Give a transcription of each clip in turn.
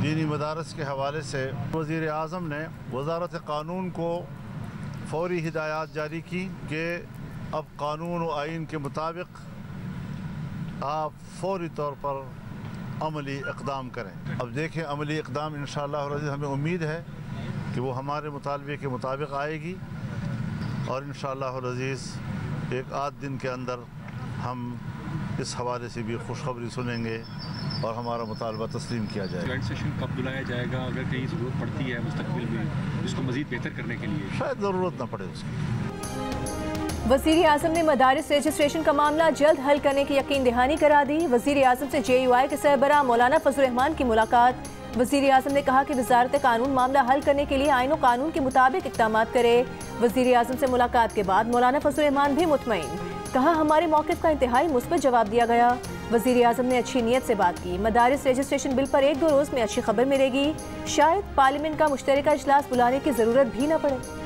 दीनी मदारस के हवाले से वज़ीर आज़म ने वज़ारत क़ानून को फ़ौरी हिदायत जारी की कि अब कानून व आइन के मुताबिक आप फ़ौरी तौर पर अमली इक़दाम करें। अब देखें अमली इक़दाम इंशाअल्लाह हमें उम्मीद है कि वो हमारे मुतालबे के मुताबिक आएगी और इंशाअल्लाह एक आध दिन के अंदर हम इस हवाले से भी खुशखबरी सुनेंगे और हमारा मुतालबा तस्लीम किया जाएगा। जॉइंट सेशन कब बुलाया जाएगा, अगर कहीं ज़रूरत पड़ती है मुस्तक़बिल में इसको मज़ीद बेहतर करने के लिए? शायद ज़रूरत ना पड़े उसकी। वज़ीर आज़म ने मदारिस रजिस्ट्रेशन का मामला जल्द हल करने की यकीन दहानी करा दी। वज़ीर आज़म से JUI के सरबराह मौलाना फजल रहमान की मुलाकात। वज़ीर आज़म ने कहा कि वज़ारत कानून मामला हल करने के लिए आईन व कानून के मुताबिक इक़दाम करे। वज़ीर आज़म से मुलाकात के बाद मौलाना फजल रहमान भी मुतमईन, कहा हमारे मौक़िफ़ का इंतहाई मुस्बत जवाब दिया गया। वज़ीर आज़म ने अच्छी नीयत से बात की। मदारिस रजिस्ट्रेशन बिल पर 1-2 रोज़ में अच्छी खबर मिलेगी। शायद पार्लियामेंट का मुश्तरका इजलास बुलाने की ज़रूरत भी न पड़े।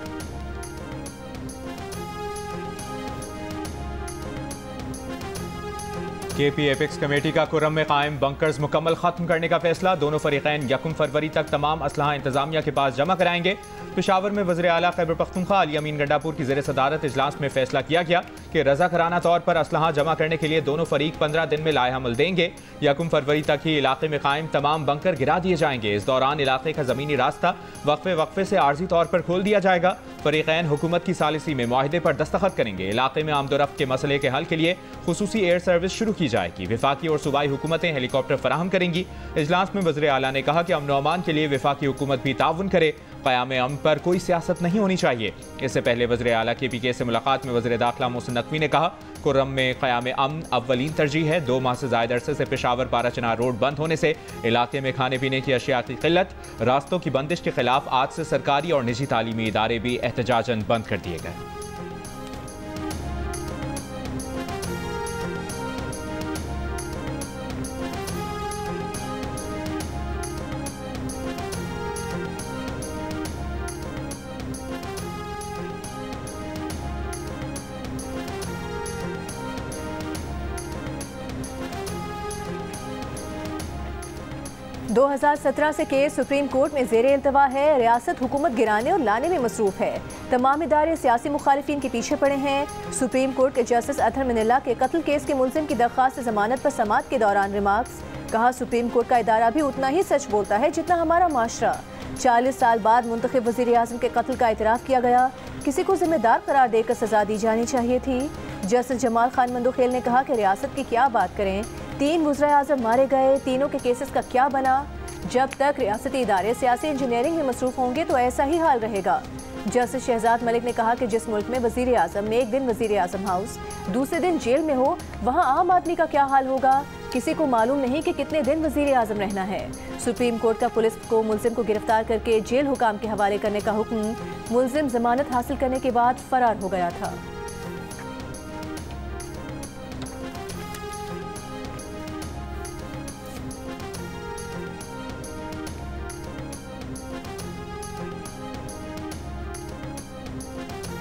KP एपेक्स कमेटी का कुर्रम में कायम बंकर्स मुकम्मल खत्म करने का फैसला। दोनों फरीकैन 1 फरवरी तक तमाम असलहा इंतजामिया के पास जमा कराएंगे। पेशावर में वज़ीर आला खैबर पख्तूनख्वा अली अमीन गंडापुर की ज़ेर सदारत इजलास में फैसला किया गया कि रज़ाकाराना तौर पर असलहा जमा करने के लिए दोनों फरीक 15 दिन में लाएहमल देंगे। 1 फरवरी तक ही इलाके में कायम तमाम बंकर गिरा दिए जाएंगे। इस दौरान इलाके का ज़मीनी रास्ता वक्फे से आर्जी तौर पर खोल दिया जाएगा। फरीकैन हुकूमत की सालिसी में मुआहदे पर दस्तखत करेंगे। इलाके में आमदोरफ्त के मसले के हल के लिए खुसूसी एयर सर्विस शुरू की जाएगी। वफाकी और सूबाई हुकूमतें हेलीकॉप्टर फराहम करेंगी। इजलास में वज़ीर आला ने कहा कि अमन व अमान के लिए वफाकी हुकूमत भी ताउन करे। क़याम अमन पर कोई सियासत नहीं होनी चाहिए। इससे पहले वज़ीर आला KPK से मुलाकात में वज़ीर दाखिला मोहसिन नकवी ने कहा कुर्रम में क़याम अमन अव्वलीन तरजीह है। 2 माह से ज़ायद अरसे से पेशावर पाराचनार रोड बंद होने से इलाके में खाने पीने की अशिया की किल्लत, रास्तों की बंदिश के खिलाफ आज से सरकारी और निजी तालीमी इदारे भी एहतजाजन बंद कर दिए गए। – 2017 से केस सुप्रीम कोर्ट में ज़ेरे इल्तवा है। रियासत हुकूमत गिराने और लाने में मसरूफ है। तमाम इदारे सियासी मुखालिफिन के पीछे पड़े हैं। सुप्रीम कोर्ट के जस्टिस अतहर मनिल्ला के कत्ल केस के मुलजिम की दरख्वास्त जमानत पर समाअत के दौरान रिमार्क्स। कहा सुप्रीम कोर्ट का इदारा भी उतना ही सच बोलता है जितना हमारा माशरा। 40 साल बाद मुंतखब वज़ीर आज़म के कत्ल का इतराफ़ किया गया। किसी को जिम्मेदार करार देकर सजा दी जानी चाहिए थी। जस्टिस जमाल खान मंदोखेल ने कहा कि रियासत की क्या बात करें, 3 वज़ीर आज़म मारे गए, तीनों के केसेस का क्या बना। जब तक रियासती इदारे सियासी इंजीनियरिंग में मसरूफ होंगे तो ऐसा ही हाल रहेगा। जस्टिस शहजाद मलिक ने कहा कि जिस मुल्क में वज़ीर आज़म में एक दिन वज़ीर आज़म हाउस, दूसरे दिन जेल में हो, वहाँ आम आदमी का क्या हाल होगा। किसी को मालूम नहीं कि कितने दिन वज़ीर आज़म रहना है। सुप्रीम कोर्ट का पुलिस को मुलजिम को गिरफ्तार करके जेल हुकाम के हवाले करने का हुक्म। मुलजिम जमानत हासिल करने के बाद फरार हो गया था।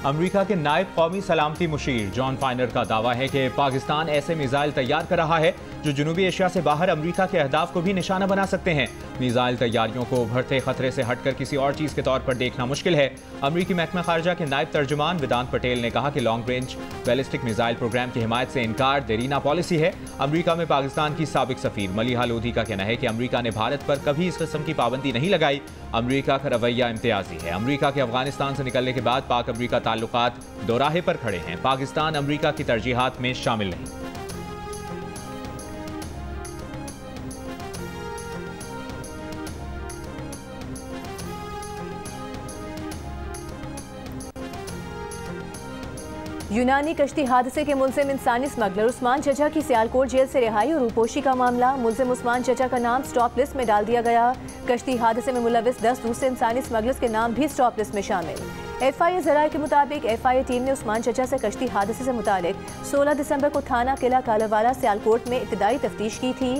अमरीका के नायब कौमी सलामती मुशीर जॉन फाइनर का दावा है कि पाकिस्तान ऐसे मिसाइल तैयार कर रहा है जो जनूबी एशिया से बाहर अमरीका के अहदाफ को भी निशाना बना सकते हैं। मिसाइल तैयारियों को उभरते खतरे से हटकर किसी और चीज़ के तौर पर देखना मुश्किल है। अमरीकी महकमा खारजा के नायब तर्जुमान वेदांत पटेल ने कहा कि long range ballistic missile program की हिमायत से इनकार देरीना पॉलिसी है। अमरीका में पाकिस्तान की साबिक सफीर मलिहा लोधी का कहना है कि अमरीका ने भारत पर कभी इस किस्म की पाबंदी नहीं लगाई। अमरीका का रवैया इम्तियाजी है। अमरीका के अफगानिस्तान से निकलने के बाद पाक अमरीका ताल्लुकात दोराहे पर खड़े हैं। पाकिस्तान अमरीका की तरजीहात में शामिल नहीं। यूनानी कश्ती हादसे के मुलजिम इंसानी स्मगलर उस्मान चचा की सियालकोट जेल से रिहाई और रूपोशी का मामला। मुलजिम उस्मान चचा का नाम स्टॉप लिस्ट में डाल दिया गया। कश्ती हादसे में मुलविस 10 दूसरे इंसानी स्मगलर्स के नाम भी स्टॉप लिस्ट में शामिल। FIA ज़राए के मुताबिक FIA टीम ने उस्मान चचा से कश्ती हादसे से मुतालिक 16 दिसंबर को थाना किला कालावाला सियालकोट में इब्तिदाई तफ्तीश की थी।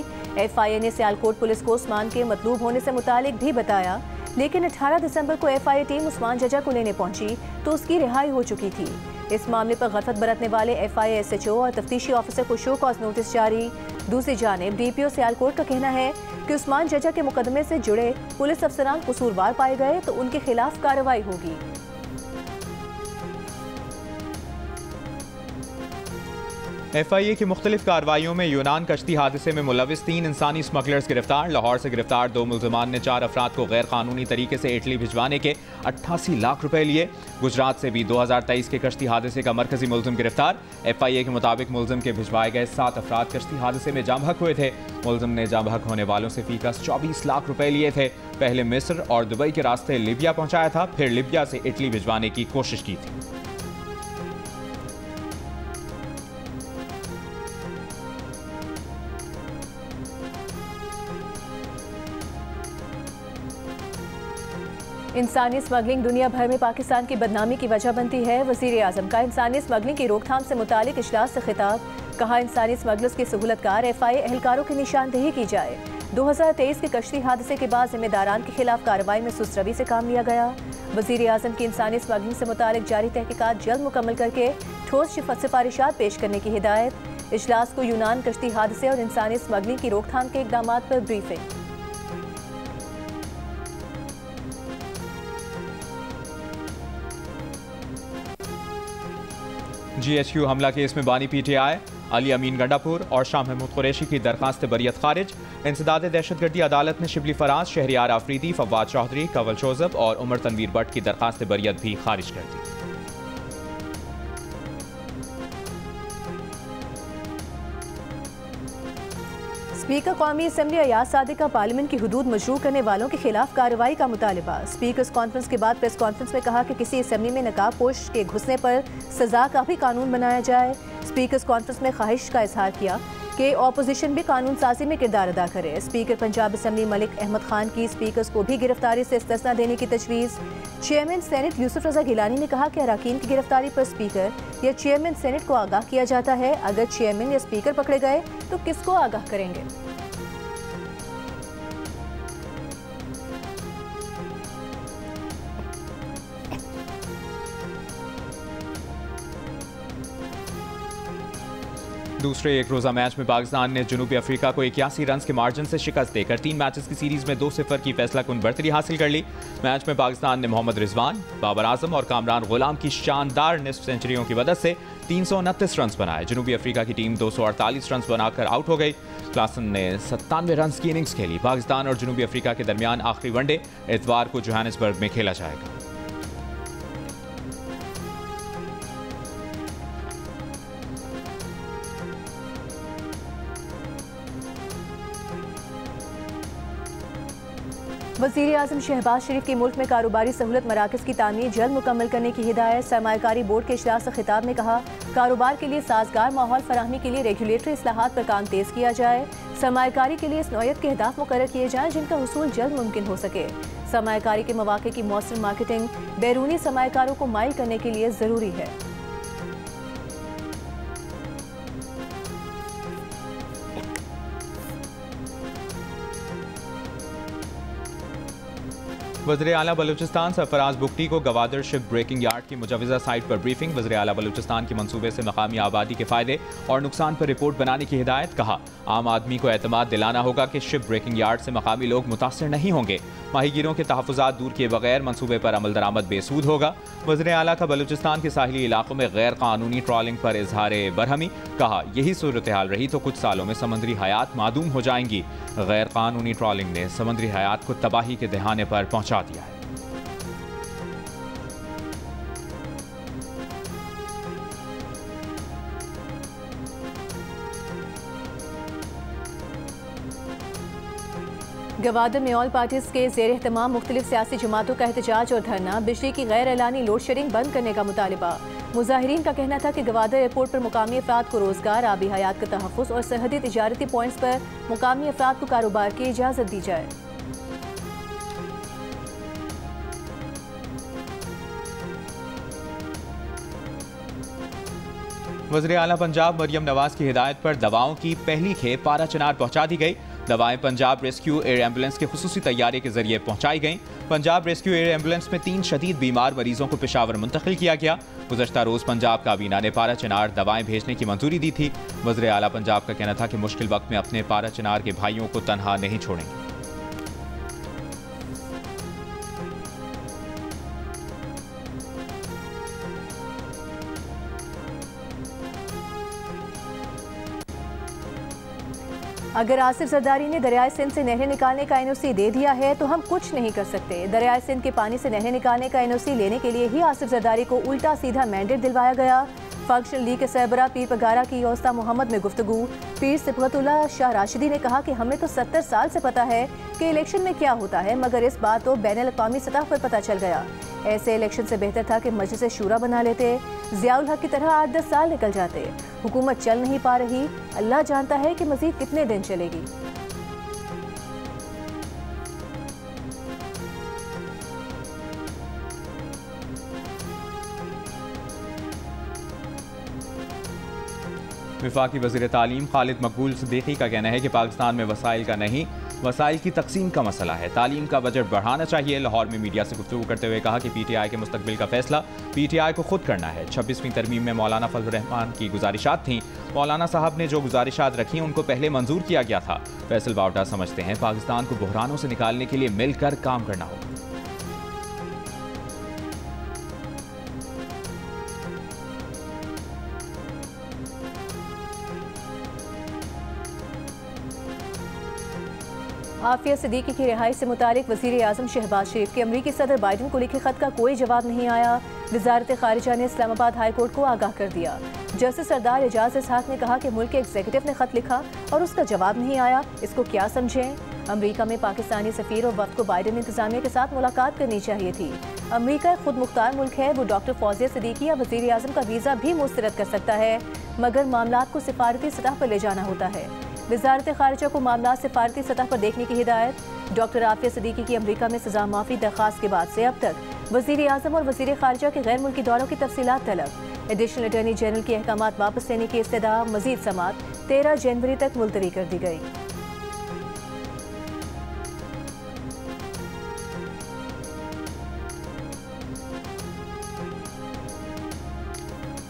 FIA ने सियालकोट पुलिस को उस्मान के मतलूब होने से मुतालिक भी बताया, लेकिन 18 दिसंबर को FIA टीम उस्मान चचा को लेने पहुंची तो उसकी रिहाई हो चुकी थी। इस मामले पर गफलत बरतने वाले FIA SHO और तफ्तीशी ऑफिसर को शो कॉज नोटिस जारी। दूसरी जानिब DPO सियालकोट का कहना है जबकि उस्मान जजा के मुकदमे से जुड़े पुलिस अफसरान कसूरवार पाए गए तो उनके खिलाफ कार्रवाई होगी। FIA की मुख्तलिफ कार्रवाइयों में यूनान कश्ती हादसे में मुलविस 3 इंसानी स्मगलर्स गिरफ्तार। लाहौर से गिरफ्तार 2 मुल्जिमान ने 4 अफराद को गैर कानूनी तरीके से इटली भिजवाने के 88 लाख रुपए लिए। गुजरात से भी 2023 के कश्ती हादसे का मरकजी मुल्जिम गिरफ्तार। FIA के मुताबिक मुल्जिम के भिजवाए गए 7 अफराद कश्ती हादसे में जाम हक हुए थे। मुल्जिम ने जाम हक होने वालों से फीकस 24 लाख रुपए लिए थे। पहले मिस्र और दुबई के रास्ते लीबिया पहुंचाया था, फिर लीबिया से इटली भिजवाने की कोशिश की थी। इंसानी स्मगलिंग दुनिया भर में पाकिस्तान की बदनामी की वजह बनती है। वज़ीर आज़म का इंसानी स्मगलिंग की रोकथाम से मुतालिक इजलास से खिताब। कहा, इंसानी स्मगलर्स की सहूलतकार FIA एहलकारों की निशानदेही की जाए। 2023 के कश्ती हादसे के बाद जिम्मेदारान के खिलाफ कार्रवाई में सुस्त रवि से काम लिया गया। वज़ीर आज़म की इंसानी स्मगलिंग से मुतालिक जारी तहकीकात जल्द मुकम्मल करके ठोस सिफारिशात पेश करने की हिदायत। इजलास को यूनान कश्ती हादसे और इंसानी स्मगलिंग की रोकथाम के इकदाम पर ब्रीफिंग। GHQ हमला केस में बानी PTI अली अमीन गंडापुर और शाह महमूद कुरैशी की दरखास्त बरियत खारिज। इंसदाद दहशतगर्दी अदालत ने शिबली फराज, शहरियार आफरीदी, फवाद चौधरी, कंवल जोसेफ और उमर तनवीर भट्ट की दरखास्त बरियत भी खारिज कर दी। स्पीकर कौमी असम्बली अयाज सादिक का पार्लियामेंट की हुदूद मशरू करने वालों के खिलाफ कार्रवाई का मुतालिबा। स्पीकर्स कॉन्फ्रेंस के बाद प्रेस कॉन्फ्रेंस में कहा कि किसी असम्बली में नकाब पोश के घुसने पर सजा का भी कानून बनाया जाए। स्पीकर्स कॉन्फ्रेंस में ख्वाहिश का इजहार किया कि ऑपोजिशन भी कानून साजी में किरदार अदा करे। स्पीकर पंजाब असम्बली मलिक अहमद खान की स्पीकर्स को भी गिरफ्तारी से इस्तिस्ना देने की तजवीज़। चेयरमैन सेनेट यूसुफ रजा गिलानी ने कहा कि अराकीन की गिरफ्तारी पर स्पीकर या चेयरमैन सेनेट को आगाह किया जाता है। अगर चेयरमैन या स्पीकर पकड़े गए तो किसको आगाह करेंगे? दूसरे एक रोज़ा मैच में पाकिस्तान ने जनूबी अफ्रीका को 81 रन के मार्जिन से शिकस्त देकर 3 मैचेस की सीरीज में 2-0 की फैसलाकुन बढ़तरी हासिल कर ली। मैच में पाकिस्तान ने मोहम्मद रिजवान, बाबर आजम और कामरान गुलाम की शानदार निस्फ सेंचुरियों की मदद से 329 रन बनाए। जनूबी अफ्रीका की टीम 248 रन बनाकर आउट हो गई। क्लासन ने 97 रन की इनिंग्स खेली। पाकिस्तान और जनूबी अफ्रीका के दरमियान आखिरी वनडे इतवार को जोहानिसबर्ग में खेला जाएगा। वज़ीर आज़म शहबाज शरीफ की मुल्क में कारोबारी सहूलत मराकज़ की तामीर जल्द मुकम्मल करने की हिदायत। सरमायाकारी बोर्ड के इजलास से खिताब में कहा, कारोबार के लिए साजगार माहौल फराहमी के लिए रेगुलेटरी इस्लाहात पर काम तेज़ किया जाए। सरमायाकारी के लिए इस नौयत के अहदाफ मुकर्रर किए जाएँ जिनका हुसूल जल्द मुमकिन हो सके। सरमायाकारी के मौक़े की मौसर मार्केटिंग बैरूनी सरमायाकारों को माइल करने के लिए ज़रूरी है। वज़ीर आला बलूचिस्तान सरफराज बुगटी को गवादर शिप ब्रेकिंग यार्ड की मुजवज़ा साइट पर ब्रीफिंग। वज़ीर आला बलूचिस्तान के मंसूबे से मकामी आबादी के फ़ायदे और नुकसान पर रिपोर्ट बनाने की हिदायत। कहा, आम आदमी को एतमाद दिलाना होगा कि शिप ब्रेकिंग यार्ड से मकामी लोग मुतासर नहीं होंगे। माहीगीरों के तहफ़्फ़ुज़ात दूर किए बगैर मंसूबे पर अमल दरामद बेसूद होगा। वज़ीर आला का बलूचिस्तान के साहिली इलाकों में गैर कानूनी ट्रॉलिंग पर इजहार बरहमी। कहा, यही सूरत हाल रही तो कुछ सालों में समंदरी हयात मादूम हो जाएंगी। गैर कानूनी ट्रॉलिंग ने समंदरी हयात को तबाही के दहाने पर पहुंचा दिया है। गवादर में ऑल पार्टीज के ज़ेर एहतमाम मुख्तलिफ सियासी जमातों का एहतजाज और धरना। बिजली की गैर एलानी लोड शेडिंग बंद करने का मुतालिबा। मुजाहिरीन का कहना था कि गवादर एयरपोर्ट पर मुकामी अफराद को रोजगार, आबी हयात का तहफ़्फ़ुज़ और सरहदी तिजारती पॉइंट्स पर मुकामी अफराद को कारोबार की इजाज़त दी जाए। वज़ीर आला पंजाब मरियम नवाज की हिदायत पर दवाओं की पहली खेप पारा चनार पहुंचा दी गई। दवाएं पंजाब रेस्क्यू एयर एम्बुलेंस के खुसूसी तैयारे के जरिए पहुंचाई गईं। पंजाब रेस्क्यू एयर एम्बुलेंस में 3 शदीद बीमार मरीजों को पेशावर मुंतकिल किया गया। गुज़श्ता रोज़ पंजाब काबीना ने पारा चनार दवाएं भेजने की मंजूरी दी थी। वज़ीर आला पंजाब का कहना था कि मुश्किल वक्त में अपने पारा चनार के भाइयों को तनहा नहीं छोड़ेंगे। अगर आसिफ जरदारी ने दरियाए सिंध से नहरें निकालने का एनओसी दे दिया है तो हम कुछ नहीं कर सकते। दरियाए सिंध के पानी से नहरें निकालने का एनओसी लेने के लिए ही आसिफ जरदारी को उल्टा सीधा मैंडेट दिलवाया गया। फंक्शनल लीग के सरबराह पीर पगारा की औस्ता मोहम्मद में गुफ्तगू। पीर सिबगतुल्लाह शाह राशिदी ने कहा कि हमें तो 70 साल से पता है कि इलेक्शन में क्या होता है, मगर इस बात तो बैनुल अक़वामी सतह पर पता चल गया। ऐसे इलेक्शन से बेहतर था कि मजलिस शूरा बना लेते। ज़ियाउल हक की तरह 8-10 साल निकल जाते। हुकूमत चल नहीं पा रही, अल्लाह जानता है कि मजीद कितने दिन चलेगी। वफाकी वज़ीर तालीम खालिद मकबूल सिद्दीकी का कहना है कि पाकिस्तान में वसाइल का नहीं, वसाइल की तकसीम का मसला है। तालीम का बजट बढ़ाना चाहिए। लाहौर में मीडिया से गुफ्तगू करते हुए कहा कि PTI के मुस्तकबिल का फैसला PTI को खुद करना है। 26वीं तरमीम में मौलाना फजल रहमान की गुजारिशात थीं। मौलाना साहब ने जो गुजारिशात रखी उनको पहले मंजूर किया गया था। फैसल बावटा समझते हैं पाकिस्तान को बहरानों से निकालने के लिए मिलकर काम करना होगा। आफिया सिद्दीकी की रिहाई से मुतालिक वज़ीर आज़म शहबाज शरीफ के अमरीकी सदर बाइडन को लिखे खत का कोई जवाब नहीं आया। वज़ारत ख़ारिजा ने इस्लामाबाद हाई कोर्ट को आगाह कर दिया। जस्टिस सरदार एजाज इसहाक ने कहा कि मुल्क के एग्जीक्यूटिव ने खत लिखा और उसका जवाब नहीं आया, इसको क्या समझें। अमरीका में पाकिस्तानी सफ़ीर और वफ़द को बाइडन इंतज़ामिया के साथ मुलाकात करनी चाहिए थी। अमरीका खुद मुख्तार मुल्क है, वो डॉक्टर फौजिया सिद्दीकी या वज़ीर आज़म का वीज़ा भी मुस्तरद कर सकता है, मगर मामलात को सिफारती सतह पर ले जाना होता है। वज़ारत ख़ारिजा को मामला सिफारती सतह पर देखने की हिदायत। डॉक्टर आफिया सिद्दीकी की अमरीका में सजा माफ़ी दरख्वास्त के बाद से अब तक वज़ीर आज़म और वज़ीर ख़ारिजा के गैर मुल्की दौरों की तफसीलात तलब। एडिशनल अटॉर्नी जनरल की अहकामात वापस लेने की इस्तदा। मज़ीद समात 13 जनवरी तक मुलतवी कर दी गई।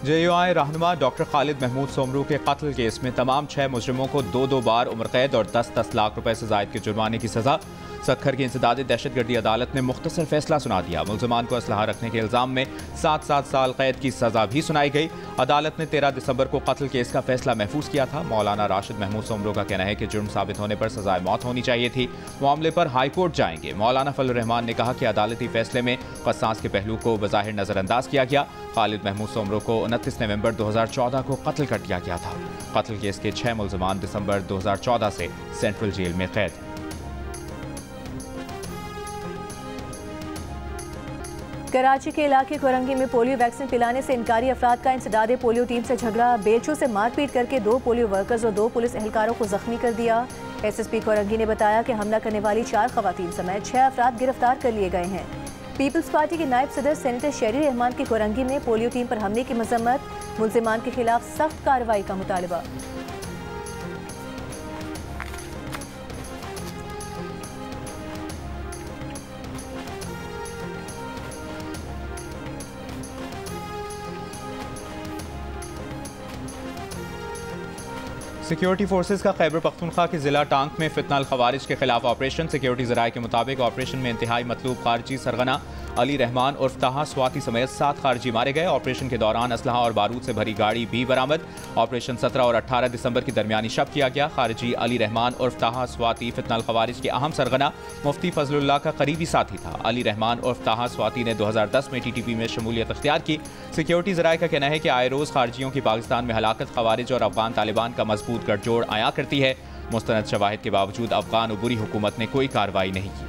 JUI रहनुमा डॉक्टर खालिद महमूद सोमरू के कत्ल केस में तमाम 6 मुजरिमों को 2-2 बार उम्र कैद और 10-10 लाख रुपए से ज़ायद के जुर्माने की सजा। सखर की इंसदादी दहशतगर्दी अदालत ने मुख्तसर फैसला सुना दिया। मुलजमान को असलहा रखने के इल्ज़ाम में 7-7 साल कैद की सजा भी सुनाई गई। अदालत ने 13 दिसंबर को कत्ल केस का फैसला महफूज किया था। मौलाना राशिद महमूद सोमरू का कहना है कि जुर्म साबित होने पर सजाए मौत होनी चाहिए थी। मामले पर हाई कोर्ट जाएंगे। मौलाना फजल रहमान ने कहा कि अदालती फैसले में कसास के पहलू को बज़ाहिर नजरअंदाज किया गया। खालिद महमूद सोमरू को 29 नवंबर 2014 को कत्ल कर दिया गया था। कत्ल केस के 6 मुलजमान दिसंबर 2014 से सेंट्रल जेल में कैद हैं। कराची के इलाके कोरंगी में पोलियो वैक्सीन पिलाने से इनकारी अफराद का इंसदादे पोलियो टीम से झगड़ा। बेलचों से मारपीट करके 2 पोलियो वर्कर्स और 2 पुलिस एहलकारों को जख्मी कर दिया। SSP कोरंगी ने बताया कि हमला करने वाली 4 खवातीन समेत 6 अफराद गिरफ्तार कर लिए गए हैं। पीपल्स पार्टी के नायब सदर सेनेटर शेरी रहमान की कोरंगी में पोलियो टीम पर हमले की मजम्मत। मुल्जिमान के खिलाफ सख्त कार्रवाई का मुतालबा। सिक्योरिटी फोर्सेज का खैबर पख्तूनख्वा के जिला टांक में फितनाल खवारिज के खिलाफ ऑपरेशन। सिक्योरिटी ज़राए के मुताबिक ऑपरेशन में इंतहाई मतलूब खारजी सरगना अली रहमान उर्फ ताहा स्वाति समेत 7 खारजी मारे गए। ऑपरेशन के दौरान असलहा और बारूद से भरी गाड़ी भी बरामद। ऑपरेशन 17 और 18 दिसंबर की दरमियानी शब किया गया। खारजी अली रहमान उर्फ ताहा स्वाति फितनाल खवारिज के अहम सरगना मुफ्ती फजलुल्लाह का करीबी साथी था। अली रहमान उर्फ ताहा स्वाति ने 2010 में TTP में शमूलियत अख्तियार की। सिक्योरिटी ज़राए का कहना है कि आए रोज़ खारजियों की पाकिस्तान में हलाकत खवारिज और अफगान तालिबान का मजबूत गठजोड़ आया करती है। मुस्तनद शवाहिद के बावजूद अफगान उबूरी हुकूमत ने कोई कार्रवाई नहीं की।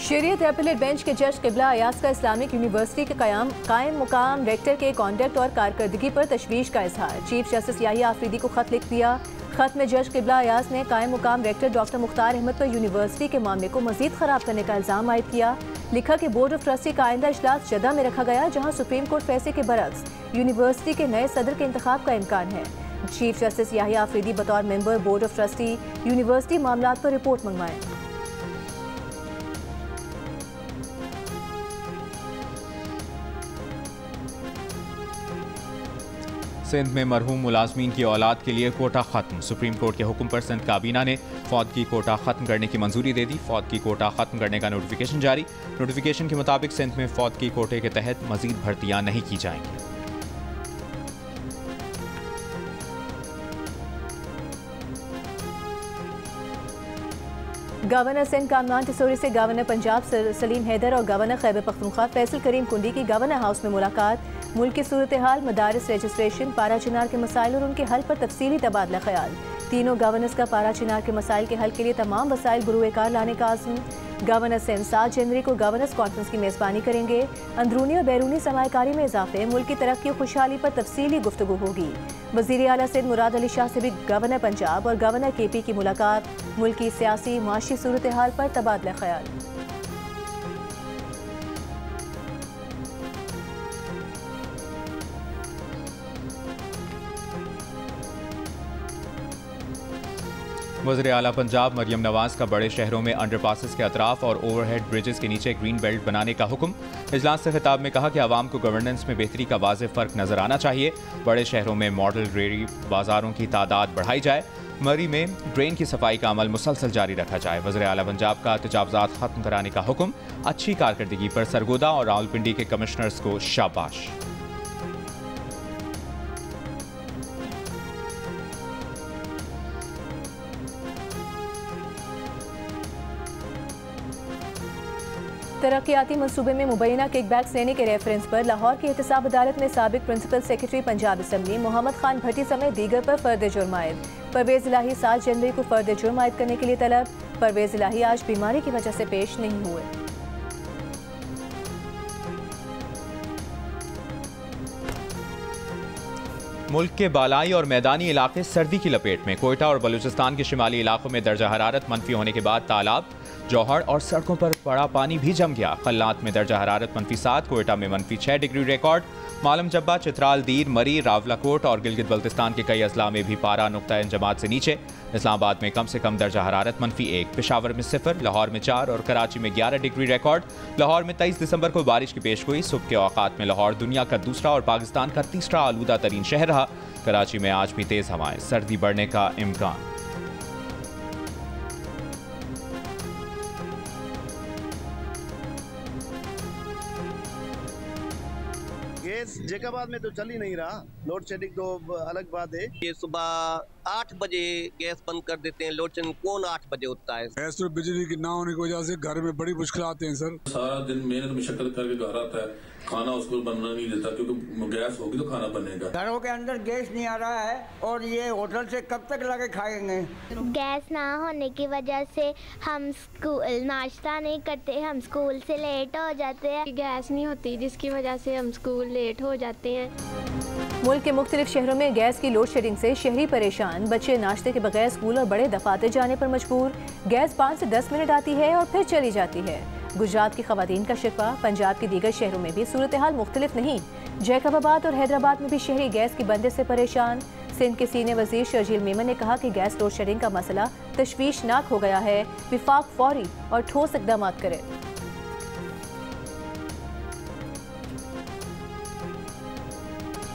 शरीयत एपीलेट बेंच के जज किबला अयाज का इस्लामिक यूनिवर्सिटी के कायम मुकाम रेक्टर के कॉन्डक्ट और कारकर्दगी पर तशवीश का इजहार। चीफ जस्टिस याहिया आफरीदी को खत लिख दिया। खत में जज किबला अयाज ने कायम मुकाम रेक्टर डॉक्टर मुख्तार अहमद पर यूनिवर्सिटी के मामले को मजीद खराब करने का इल्जाम आयद किया। लिखा कि बोर्ड ऑफ ट्रस्टी का आइंदा इजलास जद्दा में रखा गया, जहां सुप्रीम कोर्ट फैसले के बरक्स यूनिवर्सिटी के नए सदर के इंतखाब का इम्कान है। चीफ जस्टिस याहिया आफरीदी बतौर member board of trustee university मामलात पर रिपोर्ट मंगवाएं। सिंध में मरहूम मुलाजमीन की औलाद के लिए कोटा खत्म। सुप्रीम कोर्ट के हुक्म पर सिंध काबीना ने फौदगी कोटा खत्म करने की मंजूरी दे दी। फौदगी कोटा खत्म करने का नोटिफिकेशन जारी। नोटिफिकेशन के मुताबिक सिंध में फौदगी कोटे के तहत मजीद भर्तियां नहीं की जाएंगी। गवर्नर सिंध कामरान टिसोरी से गवर्नर पंजाब सलीम हैदर और गवर्नर खैबर पख्तूनख्वा फैसल करीम कुंडी की गवर्नर हाउस में मुलाकात। मुल्क की सूरत हाल, मदारिस रजिस्ट्रेशन, पारा चिनार के मसाइल और उनके हल पर तफसीली तबादला ख्याल। तीनों गवर्नर्स का पारा चिनार के मसाइल के हल के लिए तमाम वसाइल बुरूए कार लाने का आज़म। गवर्नर सिंध 7 जनवरी को गवर्नर्स कॉन्फ्रेंस की मेज़बानी करेंगे। अंदरूनी और बैरूनी सरमायाकारी में इजाफे, मुल्क की तरक्की और खुशहाली पर तफसीली गुफ्तगू होगी। वज़ीर आला सिंध मुराद अली शाह से भी गवर्नर पंजाब और गवर्नर KP की मुलाकात। मुल्क की सियासी माशी सूरत हाल पर तबादला ख्याल। वज़ीर आला पंजाब मरियम नवाज का बड़े शहरों में अंडरपासेस के अतराफ और ओवरहेड ब्रिजेस के नीचे ग्रीन बेल्ट बनाने का हुक्म। इजलास से खिताब में कहा कि आवाम को गवर्नेंस में बेहतरी का वाज़ेह फ़र्क नजर आना चाहिए। बड़े शहरों में मॉडल रेहड़ी बाजारों की तादाद बढ़ाई जाए। मरी में ड्रेन की सफाई का अमल मुसलसल जारी रखा जाए। वज़ीर आला पंजाब का तजावुज़ात खत्म कराने का हुक्म। अच्छी कारकर्दगी पर सरगोदा और रावलपिंडी के कमिश्नर्स को शाबाश। तरक्याती मनसूबे में मुबैना किकबैक्स लेने के रेफरेंस पर लाहौर की एहतसाब अदालत में साबिक principal secretary Punjab assembly Mohammad Khan Bhatti समेत दीगर पर फर्द जुर्म आयद। परवेज इलाही 7 जनवरी को फर्द जुर्म आयद करने के लिए तलब। परवेज इलाही आज बीमारी की वजह से पेश नहीं हुए। मुल्क के बालाई और मैदानी इलाके सर्दी की लपेट में। कोयटा और बलूचिस्तान के शिमाली इलाकों में दर्जा हरारत मनफी होने के बाद तालाब, जौहर और सड़कों पर पड़ा पानी भी जम गया। खल्लात में दर्जा हरारत -7, कोयटा में -6 डिग्री रिकॉर्ड। मालम जब्बा, चित्राल, दीर, मरी, रावलाकोट और गिलगित बल्तिस्तान के कई अजला में भी पारा नुक्ता इंजमात से नीचे। इस्लामाबाद में कम से कम दर्जा हरारत -1, पेशावर में 0, लाहौर में 4 और कराची में 11 डिग्री रिकॉर्ड। लाहौर में 23 दिसंबर को बारिश की पेशगोई। सुबह के औकात में लाहौर दुनिया का दूसरा और पाकिस्तान का तीसरा आलूदा तरीन शहर रहा। कराची में आज भी तेज हवाएं, सर्दी बढ़ने का इम्कान। गैस जैकाबाद में तो चल ही नहीं रहा, लोड शेडिंग तो अलग बात है। ये सुबह 8 बजे गैस बंद कर देते हैं, लोड शेडिंग कौन 8 बजे उठता है। गैस तो बिजली की ना होने की वजह से घर में बड़ी मुश्किल आते हैं सर। सारा दिन मेहनत मशक्कत करके घर आता है, खाना उसको बनना नहीं देता क्योंकि गैस होगी तो खाना बनेगा। घरों के अंदर गैस नहीं आ रहा है और ये होटल से कब तक लगे खाएंगे। गैस ना होने की वजह से हम स्कूल नाश्ता नहीं करते, हम स्कूल से लेट हो जाते हैं। गैस नहीं होती जिसकी वजह से हम स्कूल लेट हो जाते हैं। मुल्क के मुख्तलिफ शहरों में गैस की लोड शेडिंग से शहरी परेशान। बच्चे नाश्ते के बगैर स्कूल और बड़े दफातर जाने पर मजबूर। गैस 5 से 10 मिनट आती है और फिर चली जाती है। गुजरात की खवातीन का शिकवा। पंजाब के दीगर शहरों में भी सूरत हाल मुख्तलिफ नहीं। जैकबाबाद और हैदराबाद में भी शहरी गैस की बंदिश से परेशान। सिंध के सीनियर वजीर शर्जील मेमन ने कहा कि गैस लोड शेडिंग का मसला तशवीशनाक हो गया है। विफाक फौरी और ठोस इकदाम करे।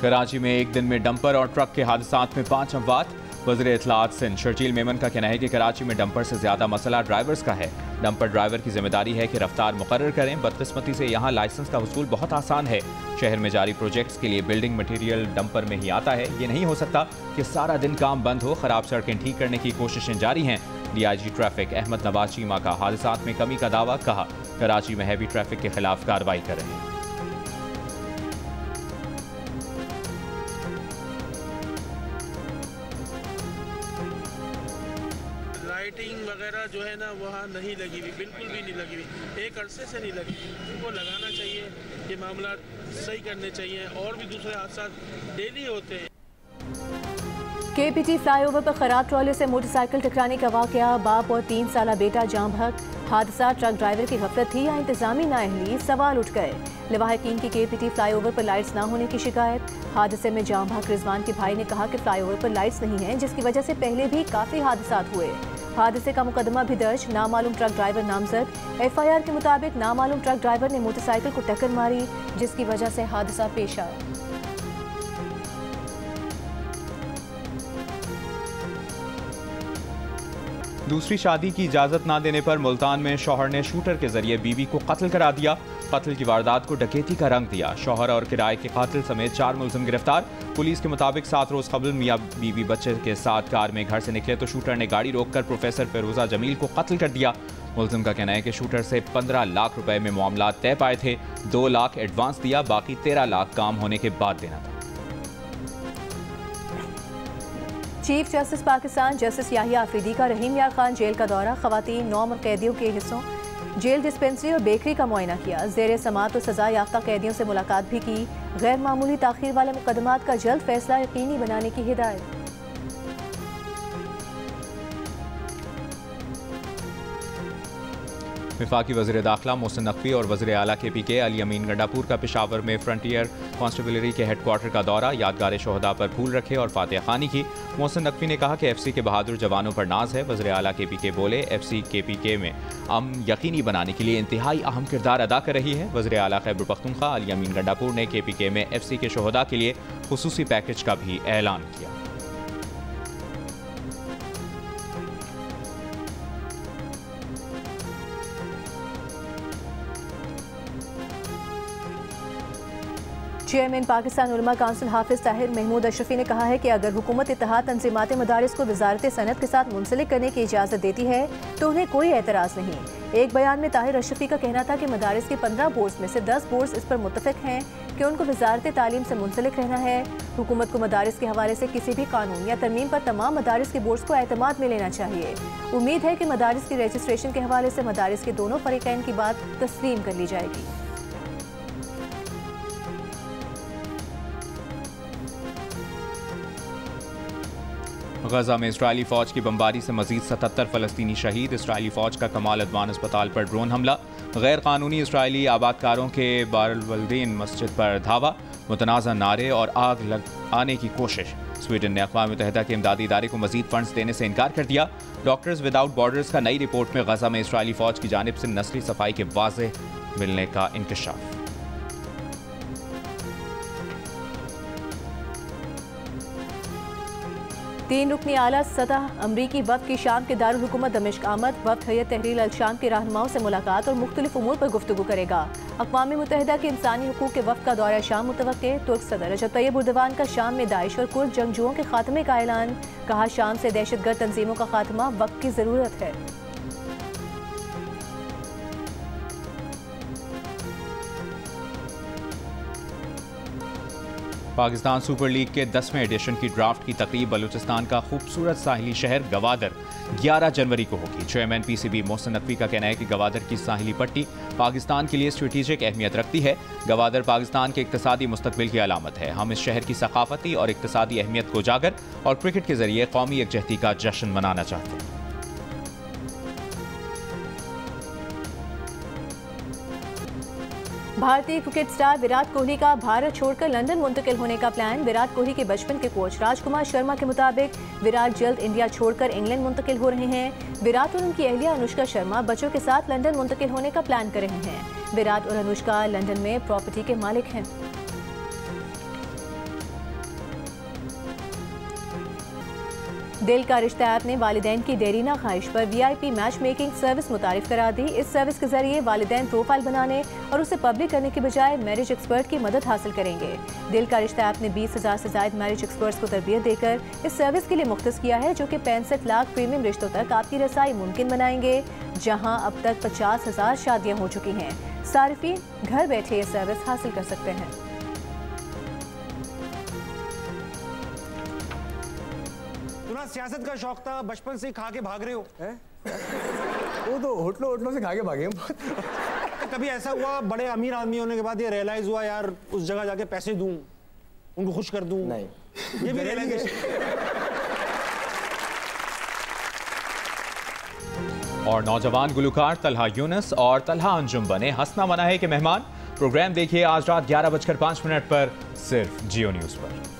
कराची में एक दिन में डंपर और ट्रक के हादसात में 5 अमवात। वज़ीर इत्तलात सिंध शर्जील मेमन का कहना है कि कराची में डंपर से ज्यादा मसला ड्राइवर्स का है। डंपर ड्राइवर की जिम्मेदारी है कि रफ्तार मुकर्रर करें। बदकिस्मती से यहाँ लाइसेंस का वसूल बहुत आसान है। शहर में जारी प्रोजेक्ट्स के लिए बिल्डिंग मटेरियल डंपर में ही आता है। ये नहीं हो सकता कि सारा दिन काम बंद हो। खराब सड़कें ठीक करने की कोशिशें जारी हैं। DIG ट्रैफिक अहमद नवाज चीमा का हादसात में कमी का दावा। कहा कराची में हैवी ट्रैफिक के खिलाफ कार्रवाई करें। लाइटिंग वगैरह जो है ना वहाँ नहीं लगी हुई, बिल्कुल भी नहीं लगी हुई, एक अरसे से नहीं लगी। उनको लगाना चाहिए, ये मामला सही करने चाहिए। और भी दूसरे हादसा डेली होते हैं। KPT फ्लाईओवर पर खराब ट्रॉले से मोटरसाइकिल टकराने का वाकया। बाप और 3 साला बेटा जाम बहक। हादसा ट्रक ड्राइवर की गफलत थी या इंतजामी नाअहली, सवाल उठ गए। लवाहिकीन की KPT फ्लाईओवर पर लाइट्स ना होने की शिकायत। हादसे में जाम बहक रिजवान के भाई ने कहा कि फ्लाईओवर पर लाइट्स नहीं हैं, जिसकी वजह से पहले भी काफ़ी हादसात हुए। हादसे का मुकदमा भी दर्ज। नामालूम ट्रक ड्राइवर नामजद। FIR के मुताबिक नामालूम ट्रक ड्राइवर ने मोटरसाइकिल को टक्कर मारी, जिसकी वजह से हादसा पेश आया। दूसरी शादी की इजाज़त ना देने पर मुल्तान में शौहर ने शूटर के जरिए बीवी को कत्ल करा दिया। कत्ल की वारदात को डकैती का रंग दिया। शौहर और किराए के कातिल समेत 4 मुलजिम गिरफ्तार। पुलिस के मुताबिक 7 रोज कबल मियां बीवी बच्चे के साथ कार में घर से निकले तो शूटर ने गाड़ी रोककर प्रोफेसर फिरोजा जमील को कत्ल कर दिया। मुलजिम का कहना है कि शूटर से 15 लाख रुपए में मामला तय पाए थे। 2 लाख एडवांस दिया, बाकी 13 लाख काम होने के बाद देना था। Chief justice Pakistan justice Yahya Afridi का रहीम यार खान जेल का दौरा। खवातीन 9 कैदियों के हिस्सों जेल डिस्पेंसरी और बेकरी का मुआयना किया। जेर समात और सजा याफ्ता कैदियों से मुलाकात भी की। गैर मामूली ताखीर वाले मुकदमात का जल्द फैसला यकीनी बनाने की हिदायत। वफाकी वज़ीर दाखिला मोहसिन नकवी और वज़ीर आला KPK अली अमीन गंडापुर का पेशावर में फ्रंटियर कॉन्स्टेबलरी के हेडक्वार्टर का दौरा। यादगार शोहदा पर फूल रखे और फातिहा खानी की। मोहसिन नकवी ने कहा कि FC के बहादुर जवानों पर नाज है। वज़ीर आला KPK बोले FC KPK में अमन यकीनी बनाने के लिए इंतहाई अहम किरदार अदा कर रही है। वज़ीर आला खैबर पख्तूनख्वा अली अमीन गंडापुर ने KPK में FC के शोहदा के लिए खुसूसी पैकेज का भी ऐलान किया। चेयरमैन पाकिस्तान उलमा काउंसिल हाफिज ताहिर महमूद अशरफी ने कहा है कि अगर हुकूमत इत्तेहाद तंजीमात मदारिस को वजारत सनत के साथ मुंसलिक करने की इजाज़त देती है तो उन्हें कोई एतराज़ नहीं। एक बयान में ताहिर अशरफी का कहना था कि मदारिस के 15 बोर्ड्स में से 10 बोर्ड्स इस पर मुत्तफिक हैं कि उनको वजारत तालीम से मुंसलिक रहना है। हुकूमत को मदारिस के हवाले से किसी भी कानून या तरमीम पर तमाम मदारिस के बोर्ड्स को एतमाद में लेना चाहिए। उम्मीद है कि मदारिस की रजिस्ट्रेशन के हवाले से मदारिस के दोनों फरीकैन की बात तस्लीम कर ली जाएगी। गजा में इसराइली फौज की बमबारी से मजीद 77 फलस्तीनी शहीद। इसराइली फौज का कमाल अदवान अस्पताल पर ड्रोन हमला। गैर कानूनी इसराइली आबादकारों के बारवल्दीन मस्जिद पर धावा। मुतनाज़ा नारे और आग लग आने की कोशिश। स्वीडन ने अक़वाम मुत्तहिदा के इमदादी इदारे को मजीद फंड्स देने से इनकार कर दिया। डॉक्टर्स विदाउट बॉर्डर्स का नई रिपोर्ट में गजा में इसराइली फौज की जानिब से नस्ली सफाई के वाज़ेह मिलने का इंकशाफ। 3 रुकनी आला सतह अमरीकी वफ़द की शाम के दारुल हुकूमत दमिश्क आमद। वफ़द हैयत तहरीर अल-शाम के रहनुमाओं से मुलाकात और मुख्तलिफ उमूर पर गुफ्तगू करेगा। अक़वाम मुत्तहिदा के इंसानी हुकूक के वफ़द का दौरा शाम मुतवक्के। तुर्क सदर रजब तैयब एर्दोगान का शाम में दाइश और कुर्द जंगजुओं के खात्मे का ऐलान। कहा शाम से दहशतगर्द तंजीमों का खात्मा वक्त की ज़रूरत है। पाकिस्तान सुपर लीग के 10वें एडिशन की ड्राफ्ट की तकरीब बलूचिस्तान का खूबसूरत साहिली शहर गवादर 11 जनवरी को होगी। चेयरमैन PCB मोहसिन नकवी का कहना है कि गवादर की साहिली पट्टी पाकिस्तान के लिए स्ट्रेटेजिक अहमियत रखती है। गवादर पाकिस्तान के इक्तिसादी मुस्तकबिल की अलामत है। हम इस शहर की सकाफती और इक्तिसादी अहमियत को उजागर और क्रिकेट के जरिए कौमी यकजहती का जश्न मनाना चाहते हैं। भारतीय क्रिकेट स्टार विराट कोहली का भारत छोड़कर लंदन मुंतकिल होने का प्लान। विराट कोहली के बचपन के कोच राजकुमार शर्मा के मुताबिक विराट जल्द इंडिया छोड़कर इंग्लैंड मुंतकिल हो रहे हैं। विराट और उनकी अहलिया अनुष्का शर्मा बच्चों के साथ लंदन मुंतकिल होने का प्लान कर रहे हैं। विराट और अनुष्का लंदन में प्रॉपर्टी के मालिक हैं। दिल का रिश्ता ऐप ने वालिदैन की देरीना ख्वाहिश पर VIP मैच मेकिंग सर्विस मुतारिफ करा दी। इस सर्विस के जरिए वालिदैन प्रोफाइल बनाने और उसे पब्लिक करने के बजाय मैरिज एक्सपर्ट की मदद हासिल करेंगे। दिल का रिश्ता ऐप ने 20,000 से ज्यादा मैरिज एक्सपर्ट्स को तरबियत देकर इस सर्विस के लिए मुख्तस किया है, जो कि 65 लाख प्रीमियम रिश्तों तक आपकी रसाई मुमकिन बनाएंगे, जहाँ अब तक 50,000 शादियाँ हो चुकी हैं। सारिफीन घर बैठे ये सर्विस हासिल कर सकते हैं। सियासत का शौक था, बचपन से खा के भाग रहे हो? वो तो होटलों से खा के भागे। कभी ऐसा हुआ बड़े अमीर आदमी होने के बाद ये रियलाइज हुआ यार उस जगह जाके पैसे दूं, उनको खुश कर दूं? नहीं, ये भी रियलाइजेशन। और नौजवान गुलकार तलहा यूनुस और तलहा अंजुम बने हंसना मना है के मेहमान। प्रोग्राम देखिए आज रात 11:05 पर सिर्फ जियो न्यूज़ पर।